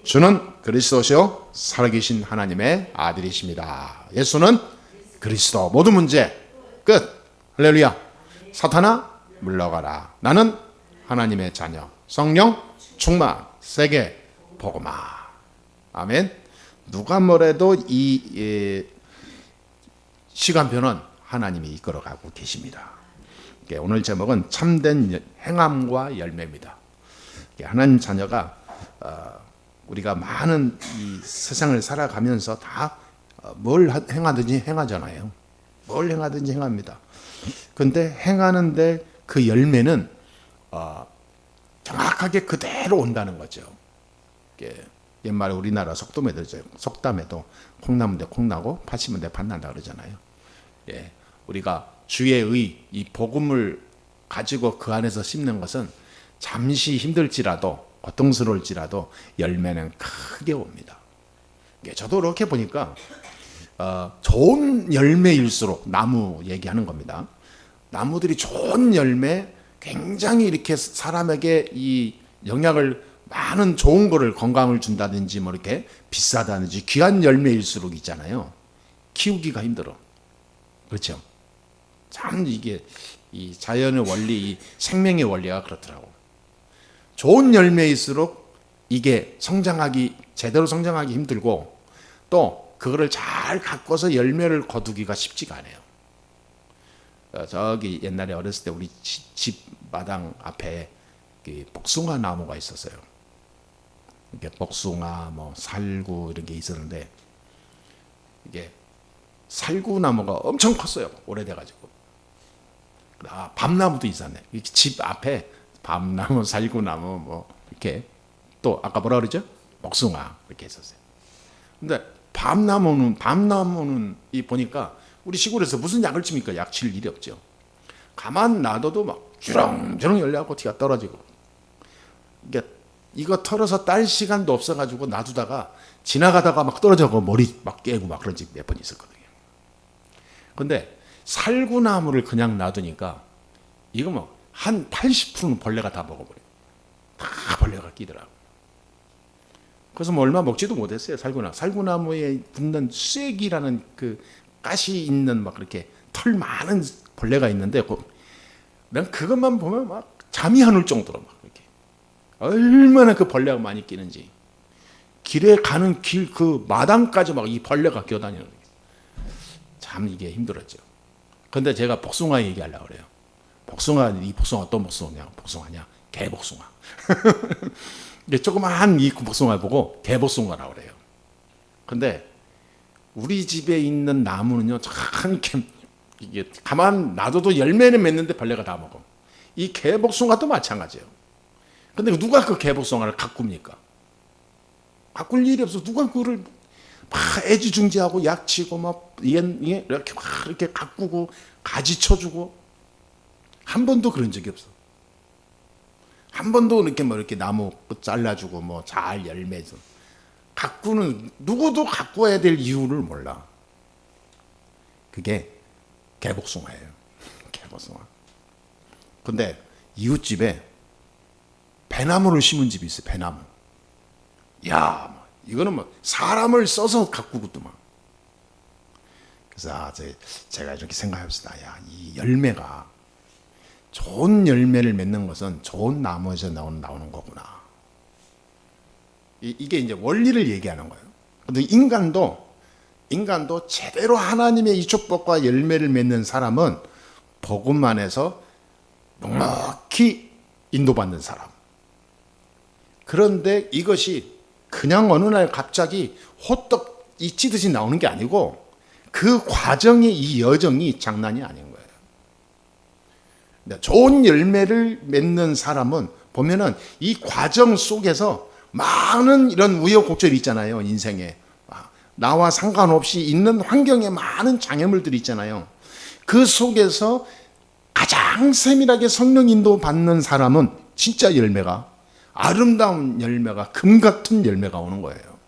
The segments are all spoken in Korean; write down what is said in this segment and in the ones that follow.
주는 그리스도시요 살아계신 하나님의 아들이십니다. 예수는 그리스도. 모든 문제 끝. 할렐루야. 사탄아 물러가라. 나는 하나님의 자녀. 성령 충만. 세계 복음화. 아멘. 누가 뭐래도 이 시간표는 하나님이 이끌어가고 계십니다. 오늘 제목은 참된 행함과 열매입니다. 하나님 자녀가 우리가 많은 이 세상을 살아가면서 다 뭘 행하든지 행하잖아요. 뭘 행하든지 행합니다. 그런데 행하는데 그 열매는 정확하게 그대로 온다는 거죠. 옛말에 우리나라 속담에도 콩나무인데 콩나고 팥이면 팥 난다 그러잖아요. 우리가 주의 이 복음을 가지고 그 안에서 심는 것은 잠시 힘들지라도 고통스러울지라도 열매는 크게 옵니다. 저도 이렇게 보니까 좋은 열매일수록 나무 얘기하는 겁니다. 나무들이 좋은 열매, 굉장히 이렇게 사람에게 이 영향을 많은 좋은 거를 건강을 준다든지 뭐 이렇게 비싸다든지 귀한 열매일수록 있잖아요. 키우기가 힘들어. 그렇죠? 참 이게 이 자연의 원리, 이 생명의 원리가 그렇더라고. 좋은 열매일수록 이게 제대로 성장하기 힘들고 또 그거를 잘 가꿔서 열매를 거두기가 쉽지가 않아요. 저기 옛날에 어렸을 때 우리 집 마당 앞에 복숭아 나무가 있었어요. 이게 복숭아, 뭐 살구 이런 게 있었는데 이게 살구 나무가 엄청 컸어요. 오래돼가지고. 밤나무도 있었네. 집 앞에 밤나무, 살구나무 뭐 이렇게 또 아까 뭐라 그러죠? 복숭아 이렇게 있었어요. 근데 밤나무는 이 보니까 우리 시골에서 무슨 약을 칩니까? 약 칠 일이 없죠. 가만 놔둬도 막 주렁주렁 열려갖고 티가 떨어지고. 이거 털어서 딸 시간도 없어가지고 놔두다가 지나가다가 막 떨어져서 머리 막 깨고 막 그런 적 몇 번 있었거든요. 근데 살구나무를 그냥 놔두니까 이거 뭐 한 80%는 벌레가 다 먹어버려요. 다 벌레가 끼더라고. 그래서 뭐 얼마 먹지도 못했어요. 살구나무에 붙는 쐐기라는 그 가시 있는 막 그렇게 털 많은 벌레가 있는데 난 그것만 보면 막 잠이 안 올 정도로 막 이렇게 얼마나 그 벌레가 많이 끼는지 길에 가는 길 그 마당까지 막 이 벌레가 끼어다니는 거예요. 참 이게 힘들었죠. 근데 제가 복숭아 얘기하려고 그래요. 이 복숭아 어떤 복숭아냐? 개복숭아. 조그마한 이 복숭아 보고 개복숭아라고 그래요. 근데 우리 집에 있는 나무는요, 참 이게 가만 놔둬도 열매는 맺는데 벌레가 다 먹어. 이 개복숭아도 마찬가지예요. 근데 누가 그 개복숭아를 가꿉니까? 가꿀 일이 없어. 누가 그거를 막 애지중지하고 약치고 막 이렇게 막 이렇게 가꾸고 가지 쳐주고 한 번도 그런 적이 없어. 한 번도 이렇게 뭐 이렇게 나무 끝 잘라주고 뭐 잘 열매서 가꾸는 누구도 가꾸어야 될 이유를 몰라. 그게 개복숭아예요. 개복숭아. 근데 이웃집에 배나무를 심은 집이 있어요. 배나무. 야, 이거는 뭐 사람을 써서 가꾸고도만. 그래서 제가 이렇게 생각합시다. 야, 이 열매가 좋은 열매를 맺는 것은 좋은 나무에서 나오는 거구나. 이게 이제 원리를 얘기하는 거예요. 근데 인간도 제대로 하나님의 이 축복과 열매를 맺는 사람은 복음 안에서 넉넉히 인도받는 사람. 그런데 이것이 그냥 어느 날 갑자기 호떡 잊히듯이 나오는 게 아니고 그 과정의 이 여정이 장난이 아닌 거예요. 좋은 열매를 맺는 사람은 보면은 이 과정 속에서 많은 이런 우여곡절이 있잖아요. 인생에. 나와 상관없이 있는 환경에 많은 장애물들이 있잖아요. 그 속에서 가장 세밀하게 성령 인도 받는 사람은 진짜 열매가 아름다운 열매가 금 같은 열매가 오는 거예요.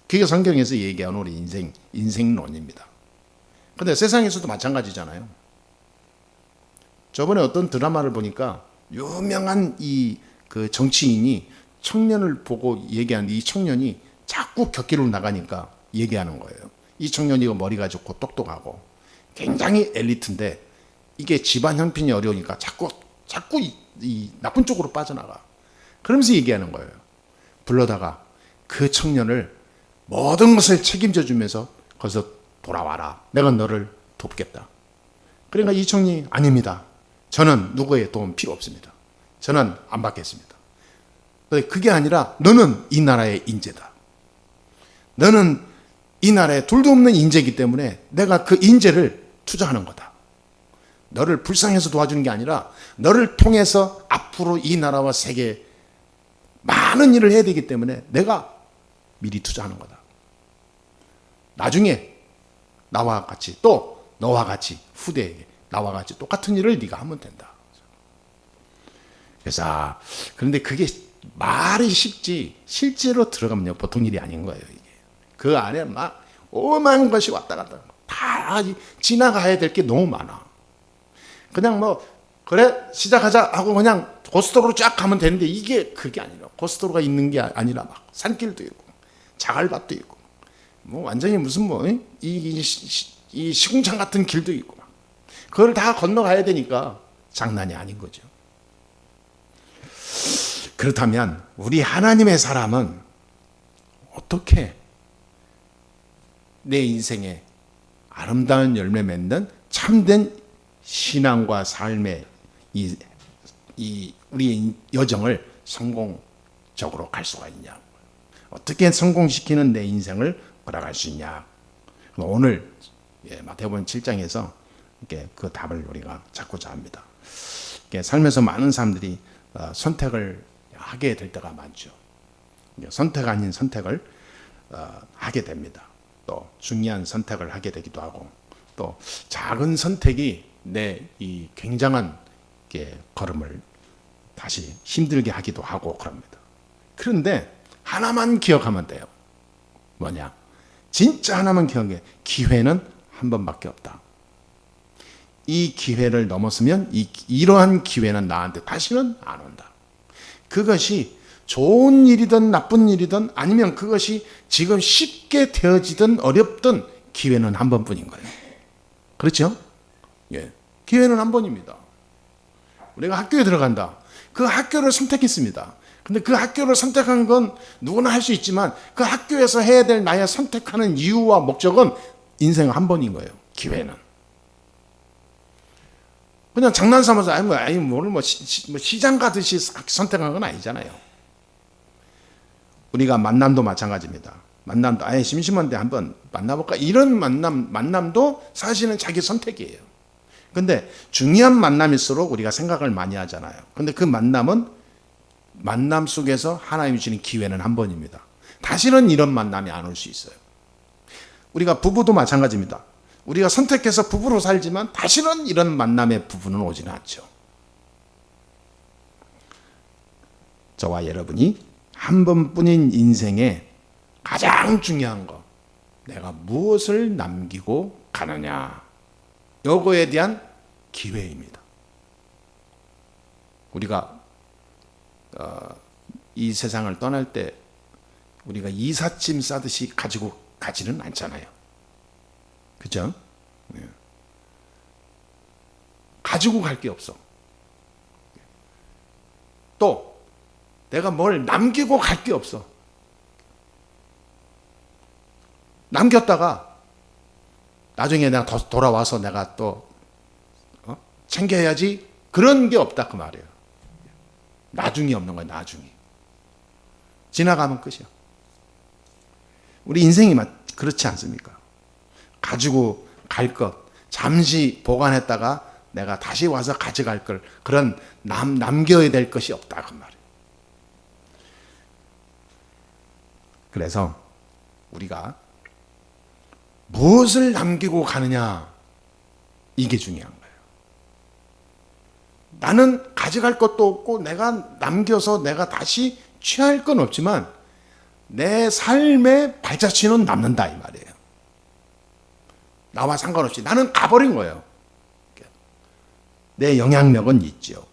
그게 성경에서 얘기하는 우리 인생론입니다. 그런데 세상에서도 마찬가지잖아요. 저번에 어떤 드라마를 보니까 유명한 그 정치인이 청년을 보고 얘기하는데 이 청년이 자꾸 곁길로 나가니까 얘기하는 거예요. 이 청년이 머리가 좋고 똑똑하고 굉장히 엘리트인데 이게 집안 형편이 어려우니까 자꾸 이 나쁜 쪽으로 빠져나가. 그러면서 얘기하는 거예요. 불러다가 그 청년을 모든 것을 책임져 주면서 거기서 돌아와라. 내가 너를 돕겠다. 그러니까 이 청년이 아닙니다. 저는 누구의 도움 필요 없습니다. 저는 안 받겠습니다. 그게 아니라 너는 이 나라의 인재다. 너는 이 나라에 둘도 없는 인재이기 때문에 내가 그 인재를 투자하는 거다. 너를 불쌍해서 도와주는 게 아니라 너를 통해서 앞으로 이 나라와 세계에 많은 일을 해야 되기 때문에 내가 미리 투자하는 거다. 나중에 나와 같이 또 너와 같이 후대에게 나와 같이 똑같은 일을 네가 하면 된다. 그래서 그런데 그게 말이 쉽지 실제로 들어가면요 보통 일이 아닌 거예요. 이게 그 안에 막 오만 것이 왔다 갔다 다 지나가야 될 게 너무 많아. 그냥 뭐 그래 시작하자 하고 그냥 고속도로로 쫙 가면 되는데 이게 그게 아니라 고속도로가 있는 게 아니라 막 산길도 있고 자갈밭도 있고 뭐 완전히 무슨 뭐 이 시궁창 같은 길도 있고 막 그걸 다 건너가야 되니까 장난이 아닌 거죠. 그렇다면 우리 하나님의 사람은 어떻게 내 인생에 아름다운 열매 맺는 참된 신앙과 삶의 우리의 여정을 성공적으로 갈 수가 있냐? 어떻게 성공시키는 내 인생을 걸어갈 수 있냐? 오늘 마태복음 7장에서 그 답을 우리가 찾고자 합니다. 살면서 많은 사람들이 선택을 하게 될 때가 많죠. 선택 아닌 선택을 하게 됩니다. 또 중요한 선택을 하게 되기도 하고 또 작은 선택이 내 이 굉장한 걸음을 다시 힘들게 하기도 하고 그럽니다. 그런데 하나만 기억하면 돼요. 뭐냐? 진짜 하나만 기억해. 기회는 한 번밖에 없다. 이 기회를 넘었으면 이러한 기회는 나한테 다시는 안 온다. 그것이 좋은 일이든 나쁜 일이든 아니면 그것이 지금 쉽게 되어지든 어렵든 기회는 한 번뿐인 거예요. 그렇죠? 예. 기회는 한 번입니다. 우리가 학교에 들어간다. 그 학교를 선택했습니다. 근데 그 학교를 선택한 건 누구나 할 수 있지만 그 학교에서 해야 될 나의 선택하는 이유와 목적은 인생 한 번인 거예요. 기회는. 그냥 장난 삼아서 시장 가듯이 선택한 건 아니잖아요. 우리가 만남도 마찬가지입니다. 만남도 심심한데 한번 만나볼까? 이런 만남도 사실은 자기 선택이에요. 근데 중요한 만남일수록 우리가 생각을 많이 하잖아요. 근데 그 만남 속에서 하나님이 주시는 기회는 한 번입니다. 다시는 이런 만남이 안 올 수 있어요. 우리가 부부도 마찬가지입니다. 우리가 선택해서 부부로 살지만 다시는 이런 만남의 부부는 오지는 않죠. 저와 여러분이 한 번뿐인 인생에 가장 중요한 거, 내가 무엇을 남기고 가느냐, 요거에 대한 기회입니다. 우리가 이 세상을 떠날 때 우리가 이삿짐 싸듯이 가지고 가지는 않잖아요. 그죠? 네. 가지고 갈 게 없어. 또 내가 뭘 남기고 갈 게 없어. 남겼다가 나중에 내가 돌아와서 내가 또 챙겨야지 그런 게 없다 그 말이에요. 나중이 없는 거예요. 나중이. 지나가면 끝이야. 우리 인생이 그렇지 않습니까? 가지고 갈 것 잠시 보관했다가 내가 다시 와서 가져갈 걸 그런 남겨야 될 것이 없다 그 말이에요. 그래서 우리가 무엇을 남기고 가느냐 이게 중요한 거예요. 나는 가져갈 것도 없고 내가 남겨서 내가 다시 취할 건 없지만 내 삶의 발자취는 남는다 이 말이에요. 나와 상관없이 나는 가버린 거예요. 내 영향력은 있죠.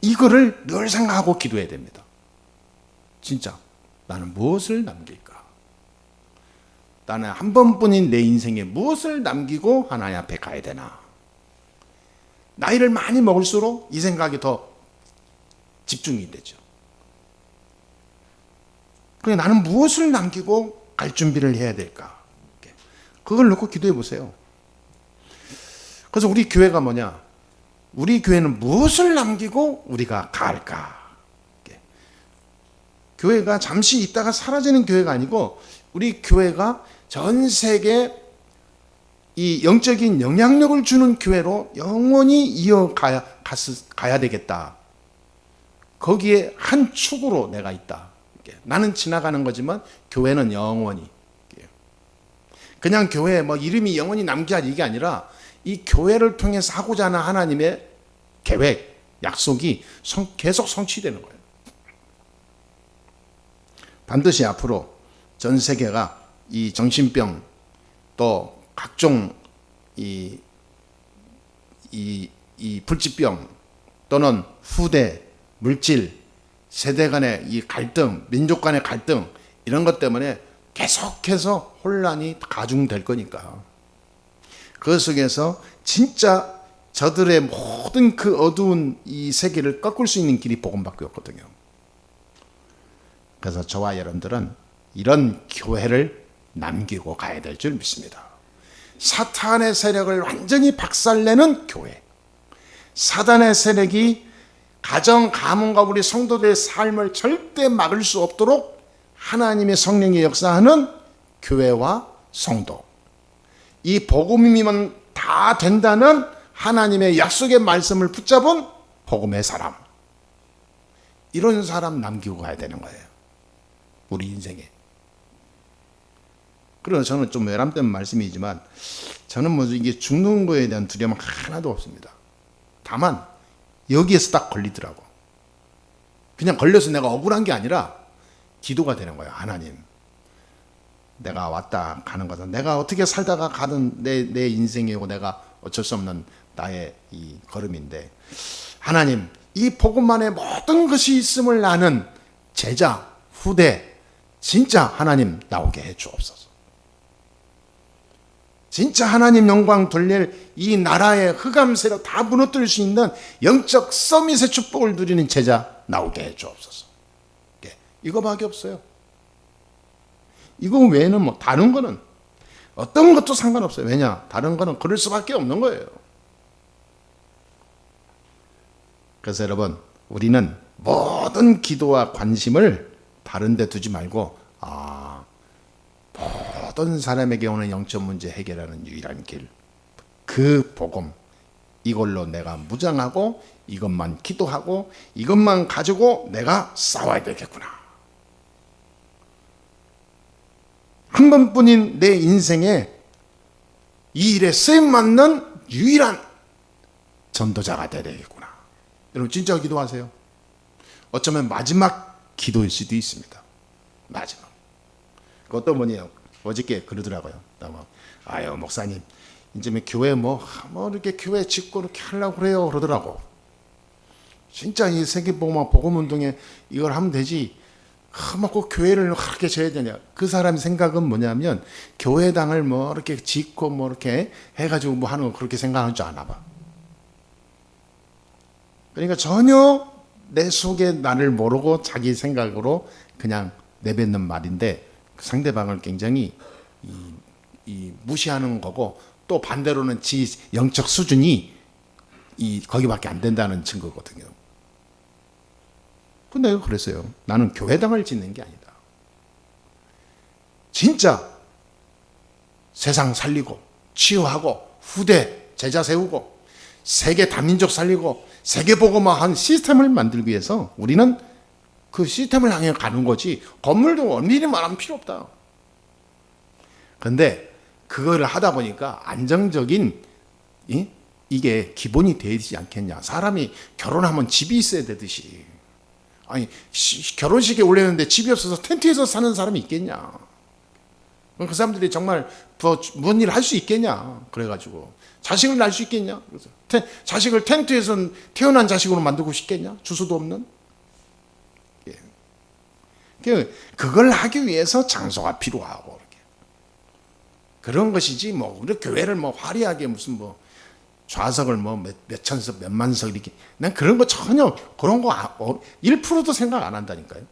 이거를 늘 생각하고 기도해야 됩니다. 진짜 나는 무엇을 남길까? 나는 한 번뿐인 내 인생에 무엇을 남기고 하나님 앞에 가야 되나? 나이를 많이 먹을수록 이 생각이 더 집중이 되죠. 그래, 나는 무엇을 남기고 갈 준비를 해야 될까? 그걸 놓고 기도해 보세요. 그래서 우리 교회가 뭐냐? 우리 교회는 무엇을 남기고 우리가 갈까? 교회가 잠시 있다가 사라지는 교회가 아니고 우리 교회가 전 세계 이 영적인 영향력을 주는 교회로 영원히 이어가야 되겠다. 거기에 한 축으로 내가 있다. 나는 지나가는 거지만 교회는 영원히. 그냥 교회 뭐 이름이 영원히 남겨야 이게 아니라 이 교회를 통해서 하고자 하는 하나님의 계획, 약속이 계속 성취되는 거예요. 반드시 앞으로 전 세계가 이 정신병 또 각종 이 불치병 또는 후대, 물질, 세대 간의 이 갈등, 민족 간의 갈등 이런 것 때문에 계속해서 혼란이 가중될 거니까 그 속에서 진짜 저들의 모든 그 어두운 이 세계를 꺾을 수 있는 길이 복음밖에 없거든요. 그래서 저와 여러분들은 이런 교회를 남기고 가야 될 줄 믿습니다. 사탄의 세력을 완전히 박살내는 교회, 사단의 세력이 가정, 가문과 우리 성도들의 삶을 절대 막을 수 없도록 하나님의 성령이 역사하는 교회와 성도, 이 복음이면 다 된다는 하나님의 약속의 말씀을 붙잡은 복음의 사람, 이런 사람 남기고 가야 되는 거예요. 우리 인생에. 그래서 저는 좀 외람된 말씀이지만 저는 뭐 이게 죽는 거에 대한 두려움은 하나도 없습니다. 다만 여기에서 딱 걸리더라고. 그냥 걸려서 내가 억울한 게 아니라 기도가 되는 거예요. 하나님, 내가 왔다 가는 것은 내가 어떻게 살다가 가든 내 인생이고 내가 어쩔 수 없는 나의 이 걸음인데, 하나님, 이 복음 안에 모든 것이 있음을 아는 제자, 후대, 진짜 하나님 나오게 해 주옵소서. 진짜 하나님 영광 돌릴 이 나라의 흑암세력 다 무너뜨릴 수 있는 영적 서밋의 축복을 누리는 제자 나오게 해 주옵소서. 이거밖에 없어요. 이거 외에는 뭐 다른 거는 어떤 것도 상관없어요. 왜냐? 다른 거는 그럴 수밖에 없는 거예요. 그래서 여러분, 우리는 모든 기도와 관심을 다른 데 두지 말고 모든 사람에게 오는 영적 문제 해결하는 유일한 길, 그 복음, 이걸로 내가 무장하고 이것만 기도하고 이것만 가지고 내가 싸워야 되겠구나. 한 번뿐인 내 인생에 이 일에 쓰임맞는 유일한 전도자가 되어야 되겠구나. 여러분 진짜 기도하세요. 어쩌면 마지막 기도일 수도 있습니다. 마지막. 그것도 뭐냐, 어저께 그러더라고요. 아유 목사님, 이제 교회 뭐 이렇게 교회 짓고 이렇게 하려고 그래요 그러더라고. 진짜 이 세계복음화 복음운동에 이걸 하면 되지, 꼭 교회를 그렇게 져야 되냐. 그 사람 생각은 뭐냐면 교회당을 뭐 이렇게 짓고 뭐 이렇게 해가지고 뭐 하는 거 그렇게 생각하는 줄 아나 봐. 그러니까 전혀 내 속에 나를 모르고 자기 생각으로 그냥 내뱉는 말인데 상대방을 굉장히 무시하는 거고, 또 반대로는 지 영적 수준이 거기밖에 안 된다는 증거거든요. 근데 내가 그랬어요. 나는 교회당을 짓는 게 아니다. 진짜 세상 살리고 치유하고 후대 제자 세우고 세계 다민족 살리고 세계복음화한 시스템을 만들기 위해서 우리는 그 시스템을 향해 가는 거지, 건물도 엄밀히 말하면 필요 없다. 그런데 그거를 하다 보니까 안정적인 이게 기본이 되지 않겠냐. 사람이 결혼하면 집이 있어야 되듯이, 아니 결혼식에 올렸는데 집이 없어서 텐트에서 사는 사람이 있겠냐. 그 사람들이 정말 무슨 일 할 수 있겠냐? 그래가지고 자식을 낳을 수 있겠냐? 그래서 자식을 텐트에서 태어난 자식으로 만들고 싶겠냐? 주소도 없는. 그걸 하기 위해서 장소가 필요하고 이렇게. 그런 것이지 뭐 우리 교회를 뭐 화려하게 무슨 뭐 좌석을 뭐 몇 천석 몇만 석 이렇게, 난 그런 거 전혀 그런 거 1%도 생각 안 한다니까요.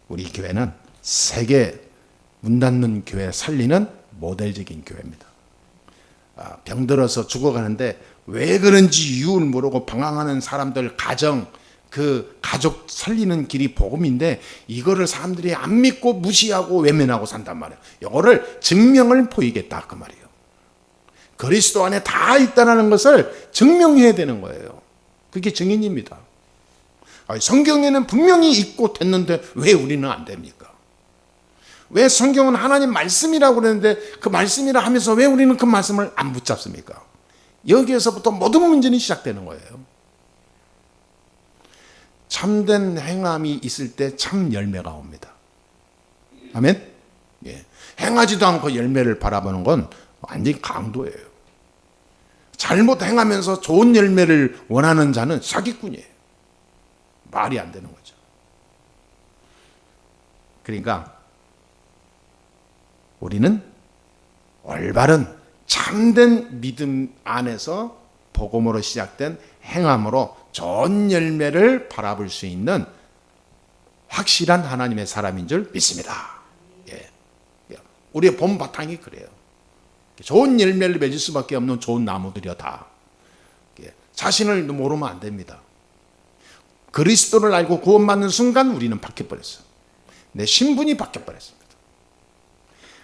우리 교회는 세계 문 닫는 교회 살리는 모델적인 교회입니다. 병들어서 죽어가는데 왜 그런지 이유를 모르고 방황하는 사람들 가정, 그 가족 살리는 길이 복음인데 이거를 사람들이 안 믿고 무시하고 외면하고 산단 말이에요. 이거를 증명을 보이겠다 그 말이에요. 그리스도 안에 다 있다는 것을 증명해야 되는 거예요. 그게 증인입니다. 성경에는 분명히 있고 됐는데 왜 우리는 안 됩니까? 왜 성경은 하나님 말씀이라고 그러는데 그 말씀이라 하면서 왜 우리는 그 말씀을 안 붙잡습니까? 여기에서부터 모든 문제는 시작되는 거예요. 참된 행함이 있을 때 참 열매가 옵니다. 아멘? 예. 행하지도 않고 열매를 바라보는 건 완전히 강도예요. 잘못 행하면서 좋은 열매를 원하는 자는 사기꾼이에요. 말이 안 되는 거죠. 그러니까 우리는 올바른 참된 믿음 안에서 복음으로 시작된 행함으로 좋은 열매를 바라볼 수 있는 확실한 하나님의 사람인 줄 믿습니다. 예. 우리의 본 바탕이 그래요. 좋은 열매를 맺을 수밖에 없는 좋은 나무들이요 다. 자신을 모르면 안 됩니다. 그리스도를 알고 구원받는 순간 우리는 바뀌어버렸어요. 내 신분이 바뀌어버렸습니다.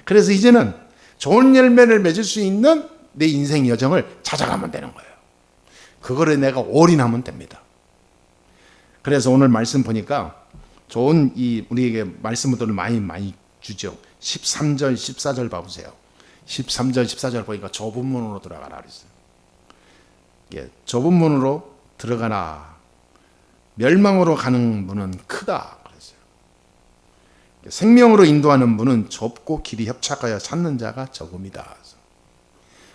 그래서 이제는 좋은 열매를 맺을 수 있는 내 인생 여정을 찾아가면 되는 거예요. 그거를 내가 올인하면 됩니다. 그래서 오늘 말씀 보니까 좋은 우리에게 말씀들을 많이 주죠. 13절, 14절 봐보세요. 13절, 14절 보니까 좁은 문으로 들어가라 그랬어요. 좁은 문으로 들어가나 멸망으로 가는 문은 크다 그랬어요. 생명으로 인도하는 문은 좁고 길이 협착하여 찾는 자가 적음이다.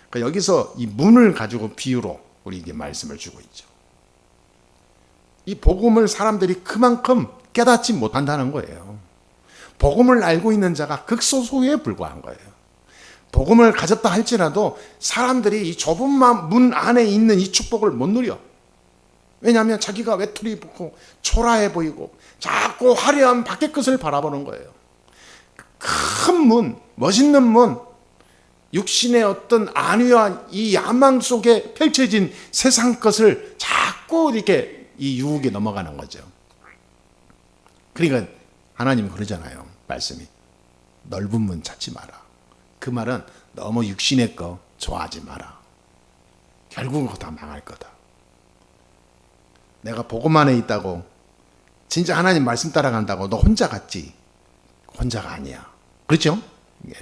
그러니까 여기서 이 문을 가지고 비유로 우리에게 말씀을 주고 있죠. 이 복음을 사람들이 그만큼 깨닫지 못한다는 거예요. 복음을 알고 있는 자가 극소수에 불과한 거예요. 복음을 가졌다 할지라도 사람들이 이 좁은 문 안에 있는 이 축복을 못 누려. 왜냐하면 자기가 외톨이 보고 초라해 보이고 자꾸 화려한 밖의 것을 바라보는 거예요. 큰 문, 멋있는 문, 육신의 어떤 안위와 이 야망 속에 펼쳐진 세상 것을 자꾸 이렇게 이 유혹에 넘어가는 거죠. 그러니까 하나님이 그러잖아요. 말씀이 넓은 문 찾지 마라. 그 말은 너무 육신의 거 좋아하지 마라. 결국은 그거 다 망할 거다. 내가 복음 안에 있다고 진짜 하나님 말씀 따라간다고 너 혼자 갔지? 혼자가 아니야. 그렇죠? 예.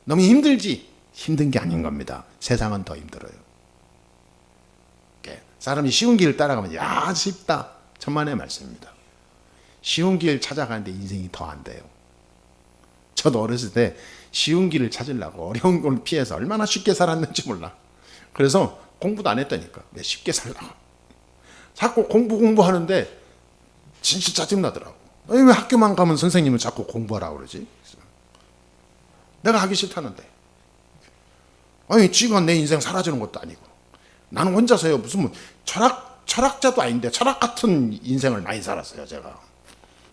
너무 힘들지? 힘든 게 아닌 겁니다. 세상은 더 힘들어요. 사람이 쉬운 길을 따라가면 야 쉽다. 천만의 말씀입니다. 쉬운 길 찾아가는데 인생이 더 안 돼요. 저도 어렸을 때 쉬운 길을 찾으려고 어려운 걸 피해서 얼마나 쉽게 살았는지 몰라. 그래서 공부도 안 했다니까. 왜 쉽게 살라고. 자꾸 공부하는데 진짜 짜증나더라고. 왜 학교만 가면 선생님은 자꾸 공부하라고 그러지? 내가 하기 싫다는데. 아니 지가 내 인생 사라지는 것도 아니고 나는 혼자서요 무슨 뭐 철학자도 아닌데 철학 같은 인생을 많이 살았어요 제가.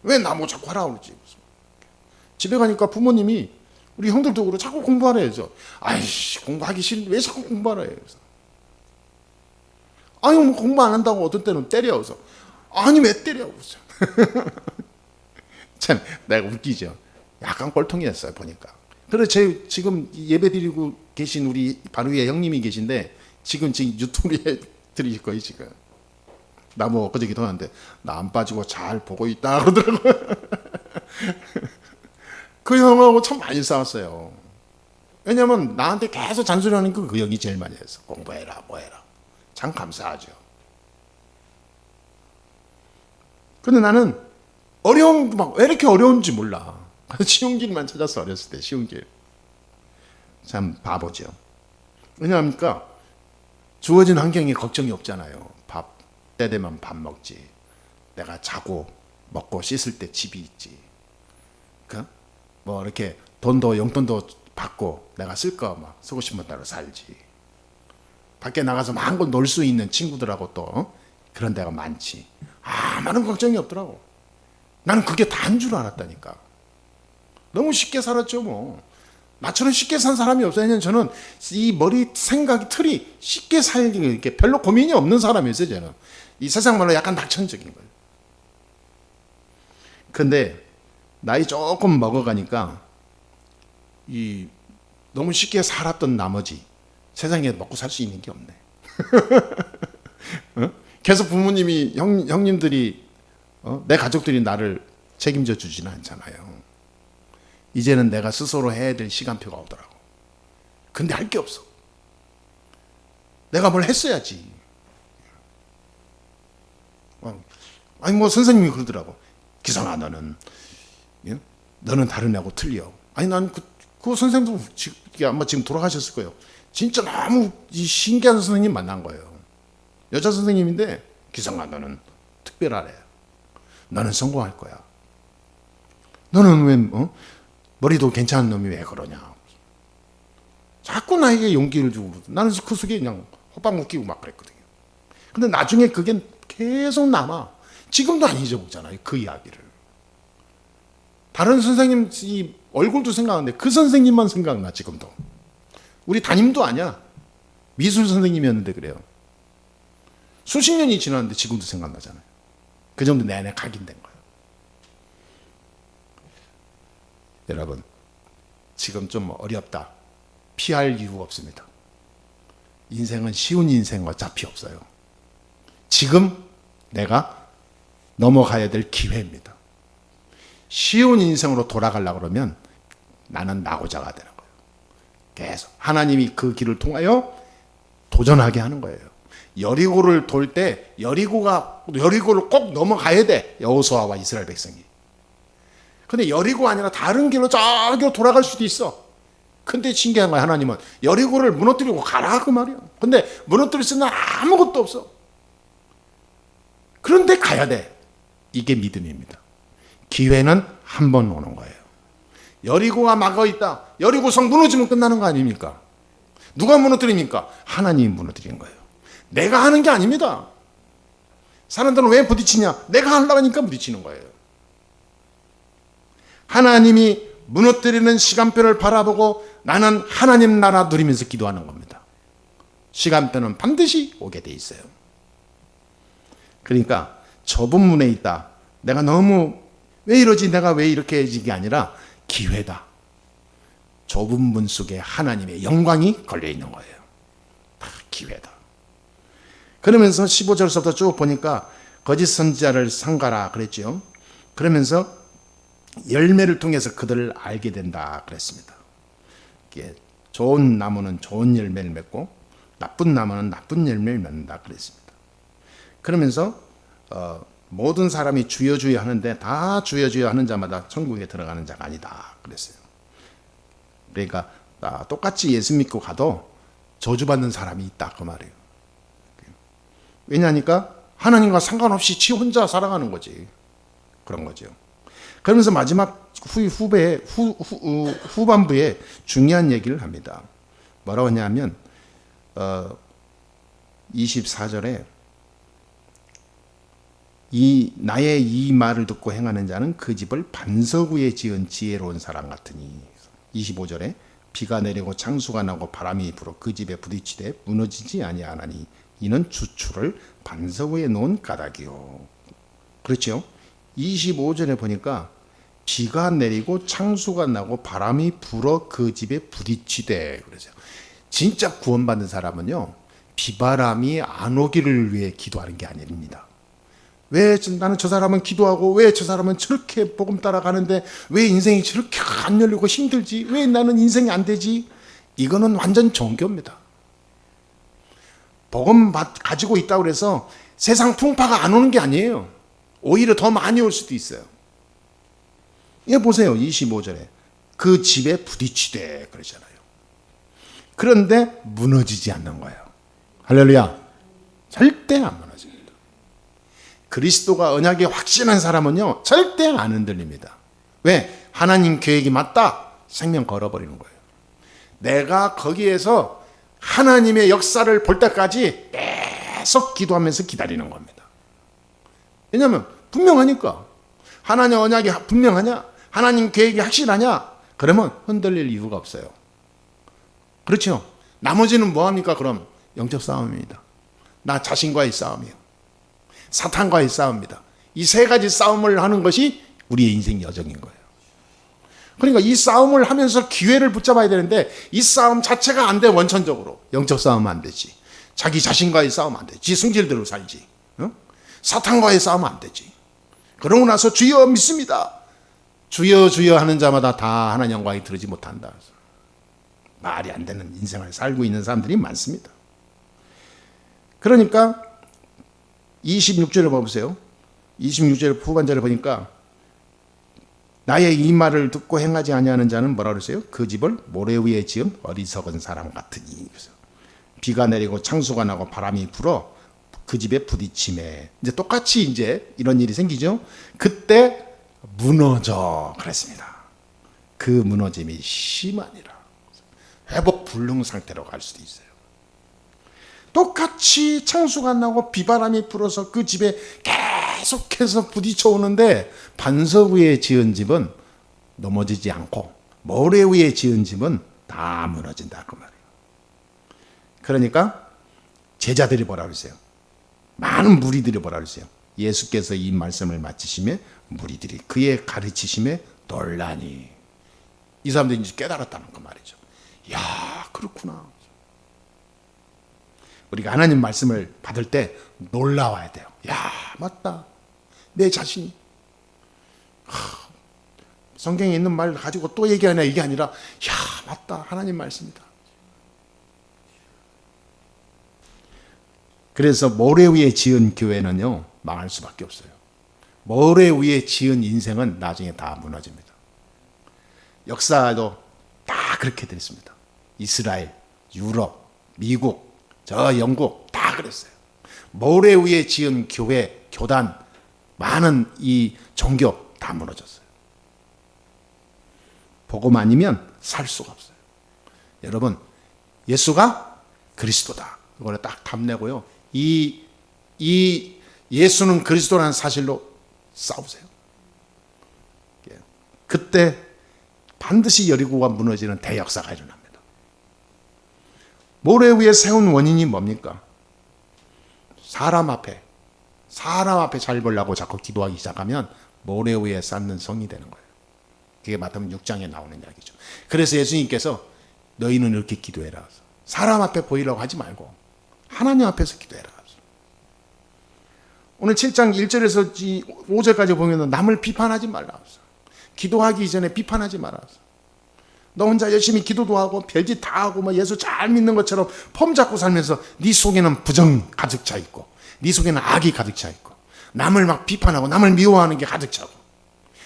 왜 나뭐 자꾸 하라고 그러지? 집에 가니까 부모님이 우리 형들도 그러고 자꾸 공부하라 해서 아이씨 공부하기 싫은데 왜 자꾸 공부하라 해요? 아니 뭐 공부 안 한다고 어떤 때는 때려. 그래서 아니 왜 때려? 참 내가 웃기죠. 약간 꼴통이었어요 보니까. 그래서 지금 예배 드리고 계신 우리 바로 위에 형님이 계신데 지금 유튜브에 드릴 거예요 지금. 나 뭐 엊그제 기도하는데 나 안 빠지고 잘 보고 있다 그러더라고요. 그 형하고 참 많이 싸웠어요. 왜냐면 나한테 계속 잔소리하는 그 형이 제일 많이 했어. 공부해라 뭐해라. 참 감사하죠. 근데 나는 어려운 막 왜 이렇게 어려운지 몰라. 쉬운 길만 찾았어. 어렸을 때 쉬운 길. 참 바보죠. 왜냐합니까? 주어진 환경에 걱정이 없잖아요. 밥 때 되면 밥 먹지. 내가 자고 먹고 씻을 때 집이 있지. 그? 뭐 이렇게 돈도 용돈도 받고 내가 쓸 거 막 쓰고 싶은 대로 살지. 밖에 나가서 마음껏 놀 수 있는 친구들하고 또 그런 데가 많지. 아무런 걱정이 없더라고. 나는 그게 다인 줄 알았다니까. 너무 쉽게 살았죠 뭐. 나처럼 쉽게 산 사람이 없어요. 왜냐면 저는 이 머리 생각이 틀이 쉽게 살기 이렇게 별로 고민이 없는 사람이었어요. 저는 이 세상 말로 약간 낙천적인 거예요. 근데 나이 조금 먹어가니까 이 너무 쉽게 살았던 나머지 세상에 먹고 살 수 있는 게 없네. 어? 계속 부모님이 형님들이 내 가족들이 나를 책임져 주지는 않잖아요. 이제는 내가 스스로 해야 될 시간표가 오더라고. 근데 할 게 없어. 내가 뭘 했어야지. 아니 뭐 선생님이 그러더라고. 기성아 너는 다른 애하고 틀려. 아니 난 그 선생님도 아마 지금 돌아가셨을 거예요. 진짜 너무 신기한 선생님 만난 거예요. 여자 선생님인데 기성아 너는 특별하래. 너는 성공할 거야. 너는 왜 머리도 괜찮은 놈이 왜 그러냐. 자꾸 나에게 용기를 주고 나는 그 속에 그냥 호박 웃기고 막 그랬거든요. 근데 나중에 그게 계속 남아. 지금도 안 잊어먹잖아요. 그 이야기를. 다른 선생님 이 얼굴도 생각하는데 그 선생님만 생각나 지금도. 우리 담임도 아니야. 미술 선생님이었는데 그래요. 수십 년이 지났는데 지금도 생각나잖아요. 그 정도 내내 각인된 거예요. 여러분 지금 좀 어렵다. 피할 이유가 없습니다. 인생은 쉬운 인생 어차피 없어요. 지금 내가 넘어가야 될 기회입니다. 쉬운 인생으로 돌아가려고 그러면 나는 낙오자가 되는 거예요. 계속 하나님이 그 길을 통하여 도전하게 하는 거예요. 여리고를 돌 때 여리고를 꼭 넘어가야 돼. 여호수아와 이스라엘 백성이. 근데 여리고 아니라 다른 길로 저기로 돌아갈 수도 있어. 근데 신기한 거야. 하나님은 여리고를 무너뜨리고 가라 그 말이야. 근데 무너뜨릴 수는 아무것도 없어. 그런데 가야 돼. 이게 믿음입니다. 기회는 한 번 오는 거예요. 여리고가 막아 있다. 여리고성 무너지면 끝나는 거 아닙니까? 누가 무너뜨립니까? 하나님이 무너뜨리는 거예요. 내가 하는 게 아닙니다. 사람들은 왜 부딪히냐? 내가 하려고 하니까 부딪히는 거예요. 하나님이 무너뜨리는 시간표를 바라보고 나는 하나님 나라 누리면서 기도하는 겁니다. 시간표는 반드시 오게 돼 있어요. 그러니까 좁은 문에 있다. 내가 너무 왜 이러지? 내가 왜 이렇게 해지? 게 아니라 기회다. 좁은 문 속에 하나님의 영광이 걸려 있는 거예요. 다 기회다. 그러면서 15절서부터 쭉 보니까 거짓 선지자를 삼가라 그랬죠. 그러면서 열매를 통해서 그들을 알게 된다 그랬습니다. 좋은 나무는 좋은 열매를 맺고 나쁜 나무는 나쁜 열매를 맺는다 그랬습니다. 그러면서 모든 사람이 주여 주여 하는데 다 주여 주여 하는 자마다 천국에 들어가는 자가 아니다 그랬어요. 그러니까 똑같이 예수 믿고 가도 저주받는 사람이 있다 그 말이에요. 왜냐하니까 하나님과 상관없이 지 혼자 살아가는 거지. 그런 거죠. 그러면서 마지막 후반부에 중요한 얘기를 합니다. 뭐라고 하냐면 24절에 나의 이 말을 듣고 행하는 자는 그 집을 반석 위에 지은 지혜로운 사람 같으니 25절에 비가 내리고 창수가 나고 바람이 불어 그 집에 부딪히되 무너지지 아니하나니 이는 주추를 반석 위에 놓은 까닭이요. 그렇죠? 25절에 보니까 비가 내리고 창수가 나고 바람이 불어 그 집에 부딪히되 그러죠. 진짜 구원받는 사람은요 비바람이 안 오기를 위해 기도하는 게 아닙니다. 왜 나는 저 사람은 기도하고 왜 저 사람은 저렇게 복음 따라가는데 왜 인생이 저렇게 안 열리고 힘들지? 왜 나는 인생이 안 되지? 이거는 완전 종교입니다. 복음 가지고 있다고 해서 세상 풍파가 안 오는 게 아니에요. 오히려 더 많이 올 수도 있어요. 예, 보세요. 25절에 그 집에 부딪히되 그러잖아요. 그런데 무너지지 않는 거예요. 할렐루야. 절대 안 무너집니다. 그리스도가 언약에 확신한 사람은요, 절대 안 흔들립니다. 왜? 하나님 계획이 맞다. 생명 걸어버리는 거예요. 내가 거기에서 하나님의 역사를 볼 때까지 계속 기도하면서 기다리는 겁니다. 왜냐하면 분명하니까. 하나님 언약이 분명하냐? 하나님 계획이 확실하냐? 그러면 흔들릴 이유가 없어요. 그렇죠? 나머지는 뭐합니까? 그럼 영적 싸움입니다. 나 자신과의 싸움이에요. 사탄과의 싸움입니다. 이 세 가지 싸움을 하는 것이 우리의 인생 여정인 거예요. 그러니까 이 싸움을 하면서 기회를 붙잡아야 되는데 이 싸움 자체가 안 돼. 원천적으로 영적 싸움은 안 되지. 자기 자신과의 싸움 안 되지. 지 승질대로 살지. 사탄과의 싸움은 안 되지. 그러고 나서 주여 믿습니다. 주여 주여 하는 자마다 다 하나님 영광에 이르지 못한다. 말이 안 되는 인생을 살고 있는 사람들이 많습니다. 그러니까 26절을 봐보세요. 26절 후반절을 보니까 나의 이 말을 듣고 행하지 아니하는 자는 뭐라 그랬어요? 그 집을 모래 위에 지은 어리석은 사람 같으니. 비가 내리고 창수가 나고 바람이 불어 그 집에 부딪힘에. 이제 똑같이 이제 이런 일이 생기죠. 그때 무너져 그랬습니다. 그 무너짐이 심하니라. 회복 불능 상태로 갈 수도 있어요. 똑같이 창수가 나고 비바람이 불어서 그 집에 계속해서 부딪혀 오는데 반석 위에 지은 집은 넘어지지 않고 모래 위에 지은 집은 다 무너진다 그 말이에요. 그러니까 제자들이 뭐라 그랬어요? 많은 무리들이 뭐라 그랬어요? 예수께서 이 말씀을 마치시며 무리들이 그의 가르치심에 놀라니. 이 사람들이 이제 깨달았다는 그 말이죠. 야, 그렇구나. 우리가 하나님 말씀을 받을 때 놀라워야 돼요. 야, 맞다. 내 자신이 성경에 있는 말 가지고 또 얘기하냐 이게 아니라 야, 맞다. 하나님 말씀이다. 그래서 모래 위에 지은 교회는요, 망할 수밖에 없어요. 모래 위에 지은 인생은 나중에 다 무너집니다. 역사도 다 그렇게 됐습니다. 이스라엘, 유럽, 미국, 저 영국 다 그랬어요. 모래 위에 지은 교회, 교단, 많은 이 종교 다 무너졌어요. 복음 아니면 살 수가 없어요. 여러분, 예수가 그리스도다. 이걸 딱 탐내고요. 이 예수는 그리스도라는 사실로 싸우세요. 그때 반드시 여리고가 무너지는 대역사가 일어납니다. 모래 위에 세운 원인이 뭡니까? 사람 앞에 잘 보려고 자꾸 기도하기 시작하면 모래 위에 쌓는 성이 되는 거예요. 그게 마태복음 6장에 나오는 이야기죠. 그래서 예수님께서 너희는 이렇게 기도해라. 사람 앞에 보이려고 하지 말고 하나님 앞에서 기도해라. 오늘 7장 1절에서 5절까지 보면 남을 비판하지 말라. 기도하기 전에 비판하지 말아. 너 혼자 열심히 기도도 하고 별짓 다 하고 뭐 예수 잘 믿는 것처럼 폼 잡고 살면서 네 속에는 부정 가득 차 있고 네 속에는 악이 가득 차 있고 남을 막 비판하고 남을 미워하는 게 가득 차고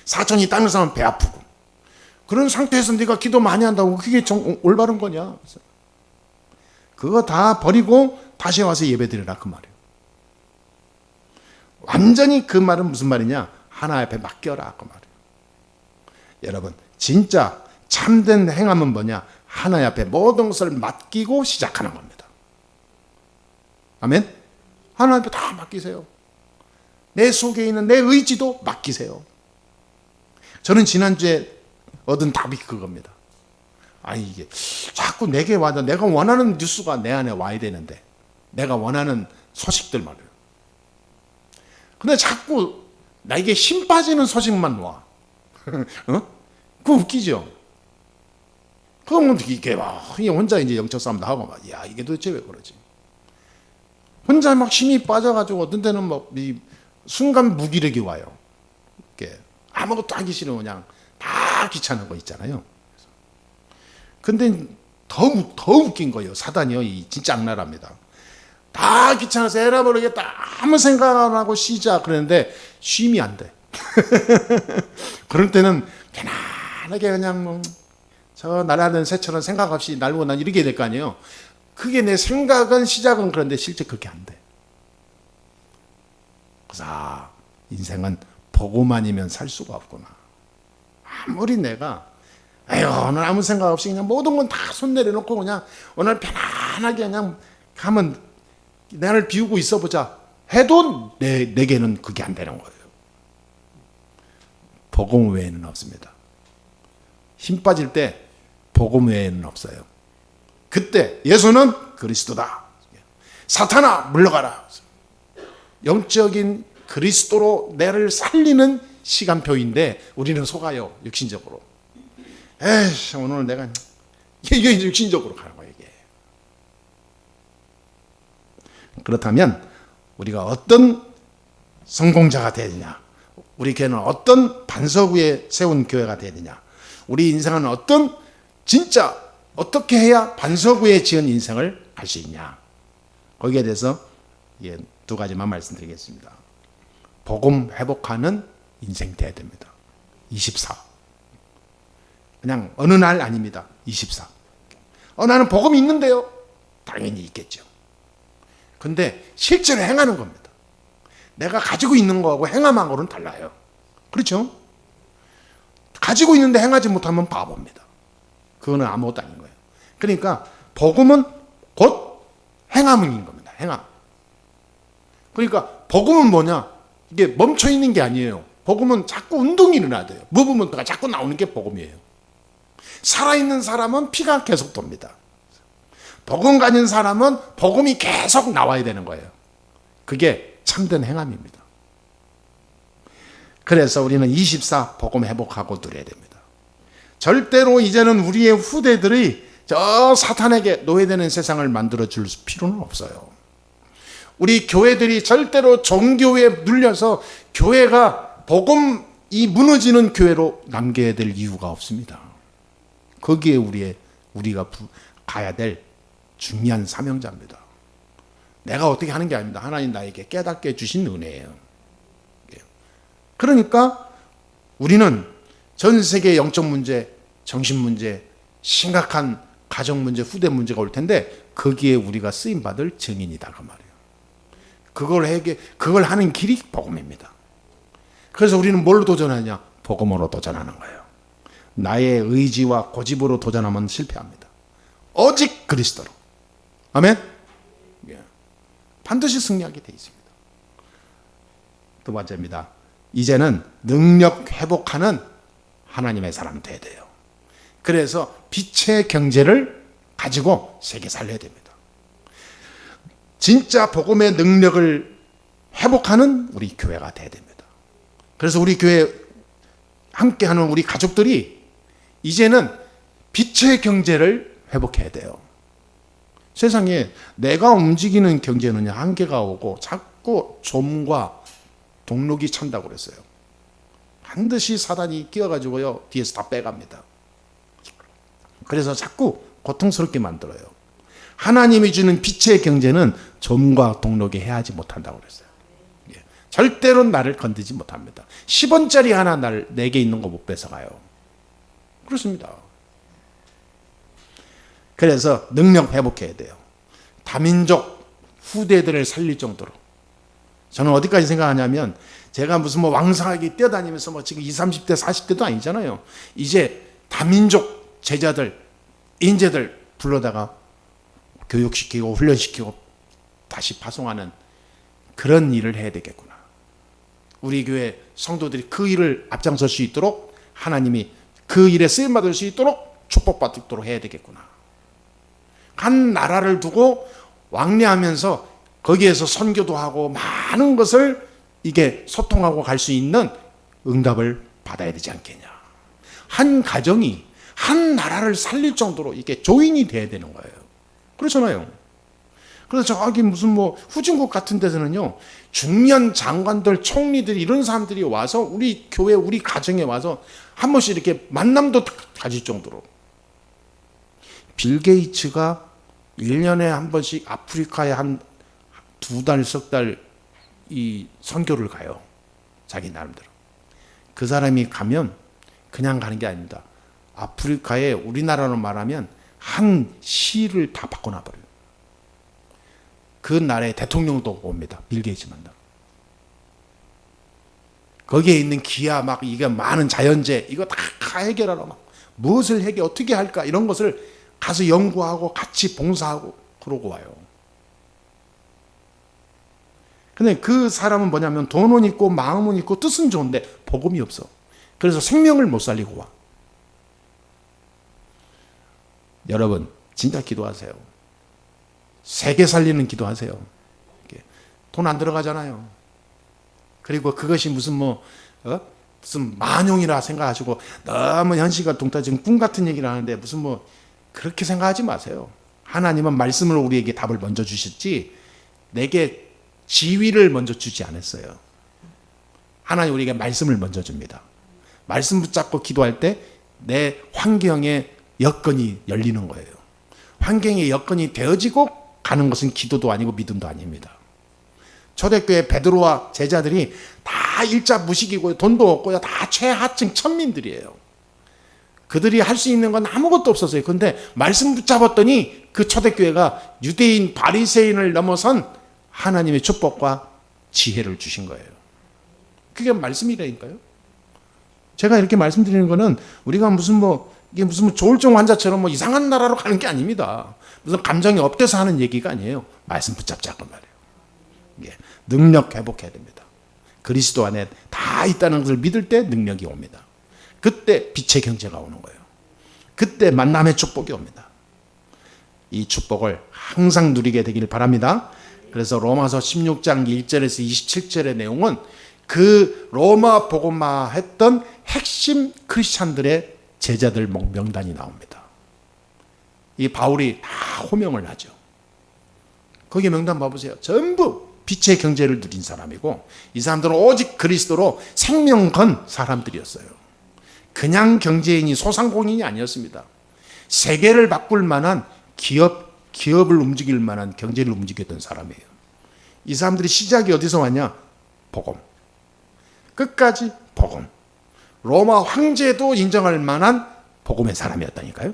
사촌이 다른 사람은 배 아프고 그런 상태에서 네가 기도 많이 한다고 그게 올바른 거냐? 그거 다 버리고 다시 와서 예배드리라 그 말이에요. 완전히 그 말은 무슨 말이냐? 하나 앞에 맡겨라 그 말이에요. 여러분, 진짜 참된 행함은 뭐냐? 하나님 앞에 모든 것을 맡기고 시작하는 겁니다. 아멘? 하나님 앞에 다 맡기세요. 내 속에 있는 내 의지도 맡기세요. 저는 지난주에 얻은 답이 그겁니다. 아니 이게 자꾸 내게 와도 내가 원하는 뉴스가 내 안에 와야 되는데 내가 원하는 소식들 말이에요. 근데 자꾸 나에게 힘 빠지는 소식만 와. 그거 웃기죠? 그러면 이게 막 혼자 이제 영적 싸움도 하고 막, 야, 이게 도대체 왜 그러지? 혼자 막 힘이 빠져가지고 어떤 때는 막 순간 무기력이 와요. 이렇게 아무것도 하기 싫으면 그냥 다 귀찮은 거 있잖아요. 근데 더 웃긴 거예요. 사단이요. 진짜 악랄합니다. 다 귀찮아서 에라 모르겠다. 아무 생각 안 하고 쉬자. 그러는데 쉼이 안 돼. 그럴 때는 편안하게 그냥 뭐 저 날아가는 새처럼 생각 없이 날고 난 이렇게 될 거 아니에요. 그게 내 생각은 시작은 그런데 실제 그렇게 안 돼. 그래서 인생은 복음만이면 살 수가 없구나. 아무리 내가 오늘 아무 생각 없이 그냥 모든 건 다 손 내려놓고 그냥 오늘 편안하게 그냥 가면 나를 비우고 있어보자 해도 내게는 그게 안 되는 거예요. 복음 외에는 없습니다. 힘 빠질 때 복음 외에는 없어요. 그때 예수는 그리스도다. 사탄아 물러가라. 영적인 그리스도로 나를 살리는 시간표인데 우리는 속아요. 육신적으로. 에이 오늘 내가 이게 육신적으로 가는 거예요. 이게. 그렇다면 우리가 어떤 성공자가 되느냐, 우리 교회는 어떤 반석 위에 세운 교회가 되느냐, 우리 인생은 진짜 어떻게 해야 반석 위에 지은 인생을 할 수 있냐, 거기에 대해서 두 가지만 말씀드리겠습니다. 복음 회복하는 인생 돼야 됩니다. 24. 그냥 어느 날 아닙니다. 24. 나는 복음이 있는데요. 당연히 있겠죠. 근데 실제로 행하는 겁니다. 내가 가지고 있는 거하고 행함하고는 달라요. 그렇죠? 가지고 있는데 행하지 못하면 바보입니다. 그거는 아무것도 아닌 거예요. 그러니까 복음은 곧 행함인 겁니다. 행함. 그러니까 복음은 뭐냐? 이게 멈춰 있는 게 아니에요. 복음은 자꾸 운동이 일어나야 돼요. 무브먼트가 자꾸 나오는 게 복음이에요. 살아있는 사람은 피가 계속 돕니다. 복음 가진 사람은 복음이 계속 나와야 되는 거예요. 그게 참된 행함입니다. 그래서 우리는 24 복음 회복하고 누려야 됩니다. 절대로 이제는 우리의 후대들이 저 사탄에게 노예되는 세상을 만들어줄 필요는 없어요. 우리 교회들이 절대로 종교에 눌려서 교회가 복음이 무너지는 교회로 남겨야 될 이유가 없습니다. 거기에 우리가 가야 될 중요한 사명자입니다. 내가 어떻게 하는 게 아닙니다. 하나님 나에게 깨닫게 주신 은혜예요. 그러니까 우리는 전 세계 영적 문제, 정신 문제, 심각한 가정 문제, 후대 문제가 올 텐데 거기에 우리가 쓰임 받을 증인이다 그 말이에요. 그걸 하는 길이 복음입니다. 그래서 우리는 뭘로 도전하냐? 복음으로 도전하는 거예요. 나의 의지와 고집으로 도전하면 실패합니다. 오직 그리스도로. 아멘? 반드시 승리하게 되어 있습니다. 두 번째입니다. 이제는 능력 회복하는 하나님의 사람 돼야 돼요. 그래서 빛의 경제를 가지고 세계 살려야 됩니다. 진짜 복음의 능력을 회복하는 우리 교회가 돼야 됩니다. 그래서 우리 교회 함께하는 우리 가족들이 이제는 빛의 경제를 회복해야 돼요. 세상에 내가 움직이는 경제는 한계가 오고 자꾸 좀과 동록이 찬다고 그랬어요. 반드시 사단이 끼어가지고요 뒤에서 다 빼갑니다. 그래서 자꾸 고통스럽게 만들어요. 하나님이 주는 빛의 경제는 점과 동록이 해하지 못한다고 그랬어요. 절대로 나를 건드지 못합니다. 10원짜리 하나 내게 있는 거 못 뺏어가요. 그렇습니다. 그래서 능력 회복해야 돼요. 다민족 후대들을 살릴 정도로. 저는 어디까지 생각하냐면 제가 무슨 왕성하게 뛰어다니면서 지금 20, 30대, 40대도 아니잖아요. 이제 다민족 제자들, 인재들 불러다가 교육시키고 훈련시키고 다시 파송하는 그런 일을 해야 되겠구나. 우리 교회 성도들이 그 일을 앞장설 수 있도록 하나님이 그 일에 쓰임받을 수 있도록 축복받도록 해야 되겠구나. 한 나라를 두고 왕래하면서 거기에서 선교도 하고 많은 것을 이게 소통하고 갈 수 있는 응답을 받아야 되지 않겠냐. 한 가정이 한 나라를 살릴 정도로 이게 조인이 돼야 되는 거예요. 그렇잖아요. 그래서 저기 무슨 후진국 같은 데서는요 중요한 장관들, 총리들 이런 사람들이 와서 우리 교회, 우리 가정에 와서 한 번씩 이렇게 만남도 가질 정도로. 빌 게이츠가 1년에 한 번씩 아프리카에 한 2달, 석 달 이 선교를 가요. 자기 나름대로. 그 사람이 가면 그 그냥 가는 게 아닙니다. 아프리카에 우리나라로 말하면 한 시를 다 바꿔놔버려요. 그 나라의 대통령도 옵니다. 빌 게이츠만. 거기에 있는 기아 막 이게 많은 자연재해 이거 다 해결하러 막 무엇을 어떻게 할까 이런 것을 가서 연구하고 같이 봉사하고 그러고 와요. 근데 그 사람은 뭐냐면 돈은 있고 마음은 있고 뜻은 좋은데 복음이 없어. 그래서 생명을 못 살리고 와. 여러분 진짜 기도하세요. 세계 살리는 기도하세요. 돈 안 들어가잖아요. 그리고 그것이 무슨 무슨 만용이라 생각하시고 너무 현실과 동떨어진 꿈 같은 얘기를 하는데 무슨 그렇게 생각하지 마세요. 하나님은 말씀을 우리에게 답을 먼저 주셨지 내게 지위를 먼저 주지 않았어요. 하나님 우리에게 말씀을 먼저 줍니다. 말씀 붙잡고 기도할 때 내 환경에 여건이 열리는 거예요. 환경의 여건이 되어지고 가는 것은 기도도 아니고 믿음도 아닙니다. 초대교회 베드로와 제자들이 다 일자 무식이고 돈도 없고요. 다 최하층 천민들이에요. 그들이 할 수 있는 건 아무것도 없었어요. 그런데 말씀 붙잡았더니 그 초대교회가 유대인 바리새인을 넘어선 하나님의 축복과 지혜를 주신 거예요. 그게 말씀이라니까요. 제가 이렇게 말씀드리는 거는 우리가 이게 무슨 조울증 환자처럼 이상한 나라로 가는 게 아닙니다. 무슨 감정이 업돼서 하는 얘기가 아니에요. 말씀 붙잡자고 말이에요. 예, 능력 회복해야 됩니다. 그리스도 안에 다 있다는 것을 믿을 때 능력이 옵니다. 그때 빛의 경제가 오는 거예요. 그때 만남의 축복이 옵니다. 이 축복을 항상 누리게 되기를 바랍니다. 그래서 로마서 16장 1절에서 27절의 내용은 그 로마 복음화 했던 핵심 크리스찬들의 제자들 명단이 나옵니다. 이 바울이 다 호명을 하죠. 거기 명단 봐보세요. 전부 빛의 경제를 누린 사람이고 이 사람들은 오직 그리스도로 생명 건 사람들이었어요. 그냥 경제인이 소상공인이 아니었습니다. 세계를 바꿀 만한 기업을 움직일 만한 경제를 움직였던 사람이에요. 이 사람들이 시작이 어디서 왔냐? 복음. 끝까지 복음. 로마 황제도 인정할 만한 복음의 사람이었다니까요.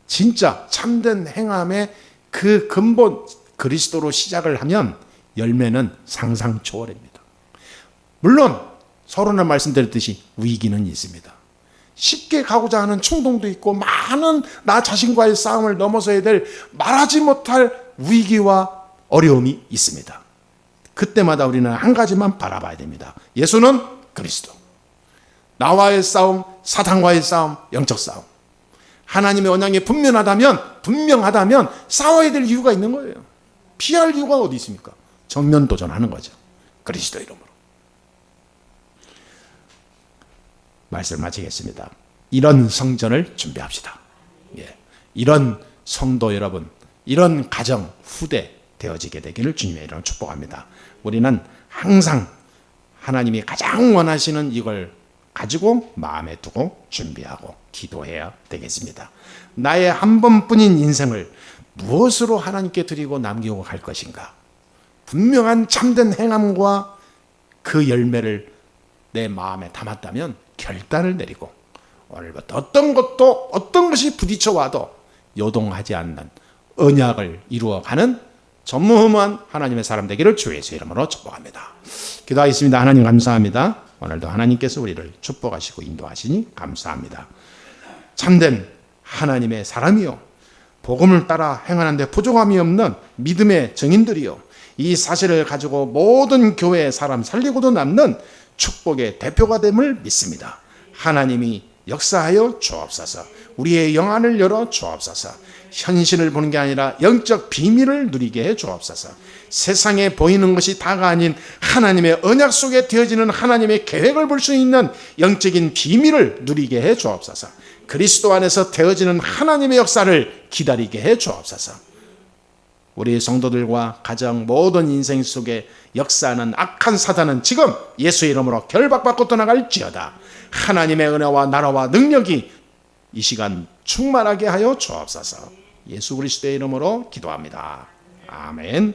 진짜 참된 행함의 그 근본 그리스도로 시작을 하면 열매는 상상 초월입니다. 물론 서론에 말씀드렸듯이 위기는 있습니다. 쉽게 가고자 하는 충동도 있고 많은 나 자신과의 싸움을 넘어서야 될 말하지 못할 위기와 어려움이 있습니다. 그때마다 우리는 한 가지만 바라봐야 됩니다. 예수는 그리스도. 나와의 싸움, 사탄과의 싸움, 영적 싸움. 하나님의 언약이 분명하다면 싸워야 될 이유가 있는 거예요. 피할 이유가 어디 있습니까? 정면 도전하는 거죠. 그리스도 이름으로. 말씀을 마치겠습니다. 이런 성전을 준비합시다. 예. 이런 성도 여러분, 이런 가정, 후대 되어지게 되기를 주님의 이름으로 축복합니다. 우리는 항상 하나님이 가장 원하시는 이걸 가지고 마음에 두고 준비하고 기도해야 되겠습니다. 나의 한 번뿐인 인생을 무엇으로 하나님께 드리고 남기고 갈 것인가? 분명한 참된 행함과 그 열매를 내 마음에 담았다면 결단을 내리고 오늘부터 어떤 것이 부딪혀 와도 요동하지 않는 언약을 이루어가는 전무후무한 하나님의 사람 되기를 주의 이름으로 축복합니다. 기도하겠습니다. 하나님 감사합니다. 오늘도 하나님께서 우리를 축복하시고 인도하시니 감사합니다. 참된 하나님의 사람이요, 복음을 따라 행하는데 부족함이 없는 믿음의 증인들이요, 이 사실을 가지고 모든 교회의 사람 살리고도 남는 축복의 대표가 됨을 믿습니다. 하나님이 역사하여 주옵소서. 우리의 영안을 열어 주옵소서. 현실을 보는 게 아니라 영적 비밀을 누리게 해 주옵소서. 세상에 보이는 것이 다가 아닌 하나님의 언약 속에 되어지는 하나님의 계획을 볼 수 있는 영적인 비밀을 누리게 해 주옵소서. 그리스도 안에서 되어지는 하나님의 역사를 기다리게 해 주옵소서. 우리 성도들과 가정 모든 인생 속에 역사하는 악한 사단은 지금 예수의 이름으로 결박받고 떠나갈지어다. 하나님의 은혜와 나라와 능력이 이 시간 충만하게 하여 주옵소서. 예수 그리스도의 이름으로 기도합니다. 아멘.